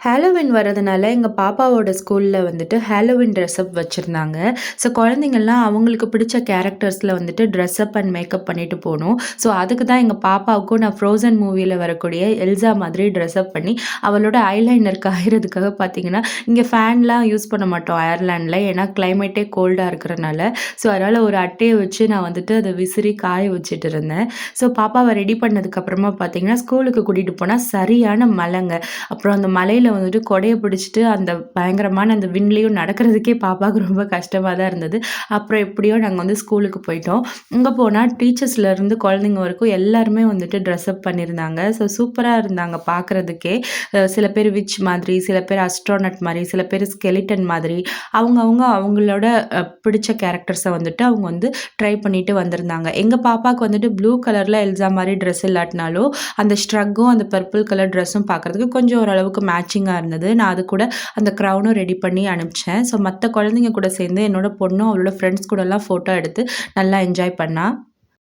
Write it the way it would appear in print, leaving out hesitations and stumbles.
Halloween வரதுனால எங்க பாப்பாவோட ஸ்கூல்ல வந்துட்டு ஹாலோவின் ட்ரெஸ்அப் வச்சிருந்தாங்க. ஸோ குழந்தைங்கள்லாம் அவங்களுக்கு பிடிச்ச கேரக்டர்ஸ்ல வந்துட்டு ட்ரெஸ்அப் அண்ட் மேக்கப் பண்ணிட்டு போணும். ஸோ அதுக்கு தான் எங்க பாப்பாவுக்கும் நான் ஃப்ரோசன் மூவில வரக்கூடிய எல்சா மாதிரி ட்ரெஸ்அப் பண்ணி அவளோட ஐலைனர் காயறதுக்காக பார்த்தீங்கன்னா, இங்க ஃபேன்லாம் யூஸ் பண்ண மாட்டோம் அயர்லாண்ட்ல. ஏன்னா கிளைமேட்டே கோல்டா இருக்கிறனால. ஸோ அதனால ஒரு அட்டைய வச்சு நான் வந்துட்டு அத விசிறி காய வச்சுட்டு இருந்தேன். ஸோ பாப்பாவ ரெடி பண்ணதுக்கு அப்புறமா பார்த்தீங்கன்னா, ஸ்கூலுக்கு கூட்டிட்டு போனா சரியான மழைங்க. அப்புறம் அந்த மழையில வந்துட்டு கொடைய பிடிச்சிட்டு அந்த பயங்கரமான அந்த விண்ட்லயும் நடக்கிறதுக்கே பாப்பாவுக்கு ரொம்ப கஷ்டமா தான் இருந்தது. அப்புறம் எப்படியோ நாங்க வந்து ஸ்கூலுக்கு போயிட்டோம். அங்க போனா டீச்சர்ஸ்லேருந்து குழந்தைங்க வரைக்கும் எல்லாருமே வந்துட்டு ட்ரெஸ் அப் பண்ணியிருந்தாங்க. ஸோ சூப்பரா இருந்தாங்க பார்க்குறதுக்கே. சில பேர் விட்ச் மாதிரி, சில பேர் அஸ்ட்ரோனட் மாரி, சில பேர் ஸ்கெலிட்டன் மாதிரி அவங்களோட பிடிச்ச கேரக்டர்ஸ வந்துட்டு அவங்க வந்து ட்ரை பண்ணிட்டு வந்திருந்தாங்க. எங்க பாப்பாவுக்கு வந்துட்டு ப்ளூ கலர்ல எல்சா மாரி ட்ரெஸ் இல்லாட்டினாலும், அந்த ஸ்ட்ரக்கும் அந்த பர்பிள் கலர் ட்ரெஸ்ஸும் பார்க்குறதுக்கு கொஞ்சம் ஓரளவுக்கு மேட்சிங்கா இருந்தது. நான் அது கூட அந்த க்ரவுனும் ரெடி பண்ணி அனுப்பிச்சேன். ஸோ மத்த குழந்தைங்க கூட சேர்ந்து என்னோட பொண்ணும் அவளோட ஃப்ரெண்ட்ஸ் கூடலாம் ஃபோட்டோ எடுத்து நல்லா என்ஜாய் பண்ணா.